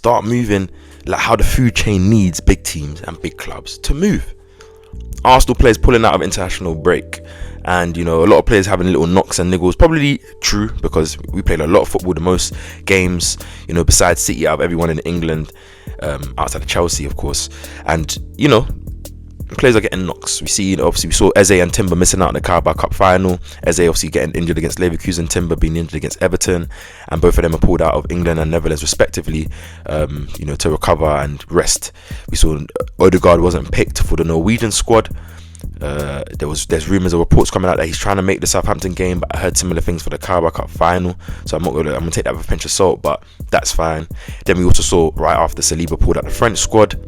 start moving like how the food chain needs big teams and big clubs to move. Arsenal players pulling out of international break, and a lot of players having little knocks and niggles. Probably true, because we played a lot of football, the most games, besides City, out of everyone in England, outside of Chelsea, of course. And players are getting knocks. We saw Eze and Timber missing out in the Carabao Cup final. Eze obviously getting injured against Leverkusen, Timber being injured against Everton, and both of them are pulled out of England and Netherlands respectively, to recover and rest. We saw Odegaard wasn't picked for the Norwegian squad. There's rumours or reports coming out that he's trying to make the Southampton game, but I heard similar things for the Carabao Cup final, so I'm gonna take that with a pinch of salt, but that's fine. Then we also saw right after Saliba pulled out the French squad,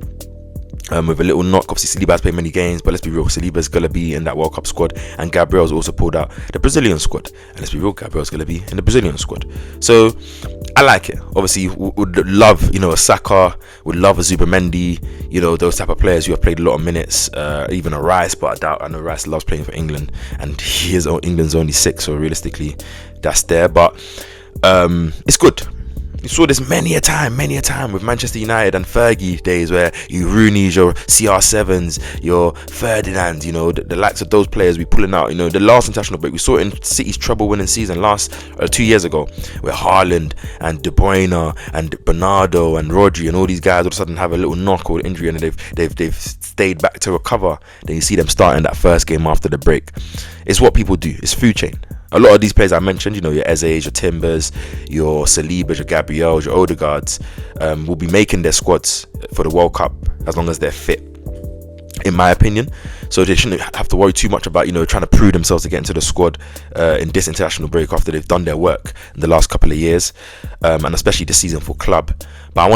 with a little knock. Obviously Saliba has played many games, but let's be real, Saliba's going to be in that World Cup squad, and Gabriel's also pulled out the Brazilian squad, and let's be real, Gabriel's going to be in the Brazilian squad. So I like it. Obviously would love a Saka, would love a Zubimendi, those type of players who have played a lot of minutes, even a Rice, but I know Rice loves playing for England, and England's only 6, so realistically that's there. But it's good. You saw this many a time with Manchester United and Fergie days, where you Rooney's, your CR7s, your Ferdinand, the likes of those players we pulling out. The last international break, we saw it in City's treble-winning season 2 years ago, where Haaland and De Bruyne and Bernardo and Rodri and all these guys all of a sudden have a little knock or injury, and they've stayed back to recover. Then you see them starting that first game after the break. It's what people do. It's food chain. A lot of these players I mentioned, your Eze's, your Timbers, your Salibas, your Gabriels, your Odegaards, will be making their squads for the World Cup as long as they're fit, in my opinion. So they shouldn't have to worry too much about trying to prove themselves to get into the squad in this international break after they've done their work in the last couple of years, and especially this season for club. But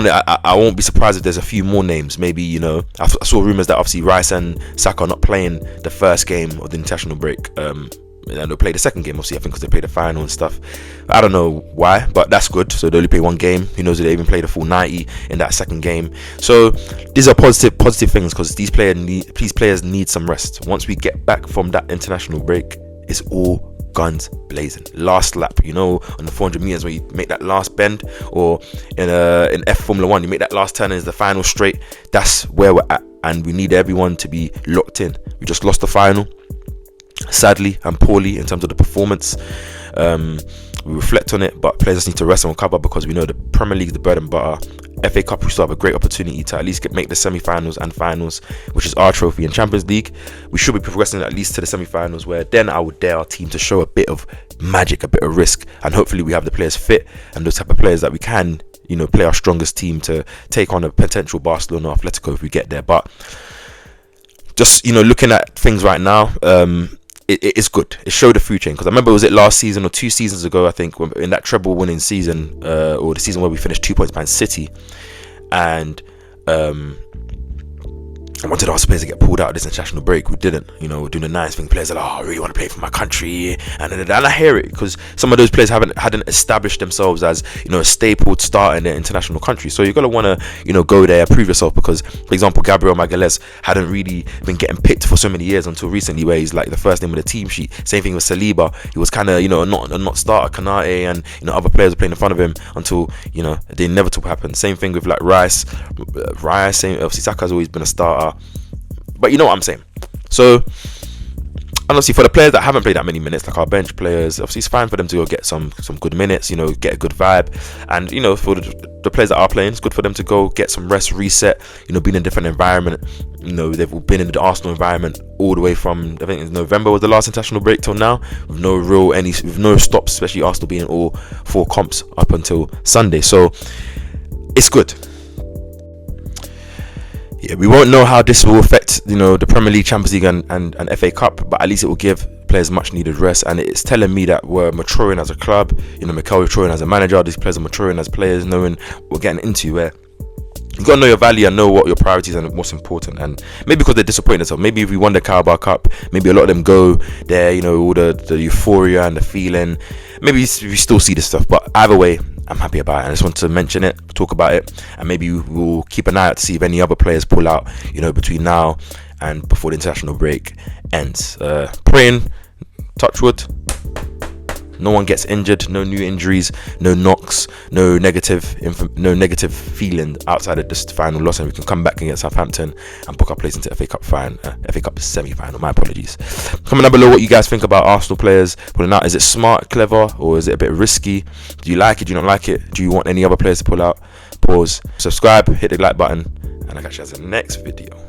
I won't be surprised if there's a few more names. Maybe I saw rumours that obviously Rice and Saka are not playing the first game of the international break. And they'll play the second game, obviously, I think, because they played the final and stuff. I don't know why, but that's good. So they only play one game. Who knows if they even play the full 90 in that second game. So these are positive things, because these players need some rest. Once we get back from that international break, it's all guns blazing. Last lap, on the 400 meters, where you make that last bend, or in F Formula 1, you make that last turn as the final straight. That's where we're at, and we need everyone to be locked in. We just lost the final, sadly and poorly in terms of the performance. We reflect on it, but players just need to rest and recover, because we know the Premier League is the bread and butter. FA Cup, we still have a great opportunity to at least make the semi-finals and finals, which is our trophy. In Champions League, we should be progressing at least to the semi-finals, where then I would dare our team to show a bit of magic, a bit of risk, and hopefully we have the players fit and those type of players that we can play our strongest team to take on a potential Barcelona or Atletico if we get there. But just looking at things right now, it's good. It showed the food chain, because I remember, was it last season or 2 seasons ago, I think, in that treble winning season, or the season where we finished 2 points behind City, and I wanted our players to get pulled out of this international break. We didn't. We're doing the nice thing. Players are like, I really want to play for my country, and I hear it, because some of those players hadn't established themselves as a staple star in their international country. So you're gonna want to go there, prove yourself, because, for example, Gabriel Magalhaes hadn't really been getting picked for so many years until recently, where he's like the first name on the team sheet. Same thing with Saliba. He was kind of a not starter. Kanate and other players were playing in front of him until the inevitable happened. Same thing with like Rice. Obviously Saka's always been a starter. But you know what I'm saying. So honestly, for the players that haven't played that many minutes, like our bench players, obviously it's fine for them to go get some good minutes, get a good vibe. And for the players that are playing, it's good for them to go get some rest, reset, be in a different environment. They've been in the Arsenal environment all the way from, I think it's November was the last international break till now, with no stops, especially Arsenal being in all 4 comps up until Sunday. So it's good. Yeah, we won't know how this will affect, the Premier League, Champions League and FA Cup, but at least it will give players much needed rest, and it's telling me that we're maturing as a club. Mikel maturing as a manager, these players are maturing as players, knowing what we're getting into, where you've got to know your value and know what your priorities and what's important. And maybe because they're disappointed themselves, maybe if we won the Carabao Cup, maybe a lot of them go there, all the euphoria and the feeling, maybe we still see this stuff. But either way, I'm happy about it. I just want to mention it, talk about it, and maybe we'll keep an eye out to see if any other players pull out, between now and before the international break ends. Praying, touch wood, No one gets injured, no new injuries, no knocks, no negative feeling outside of this final loss, and we can come back against Southampton and book our place into FA Cup FA Cup semi-final. My apologies. Comment down below what you guys think about Arsenal players pulling out. Is it smart, clever, or is it a bit risky? Do you like it? Do you not like it? Do you want any other players to pull out? Pause, subscribe, hit the like button, and I'll catch you guys in the next video.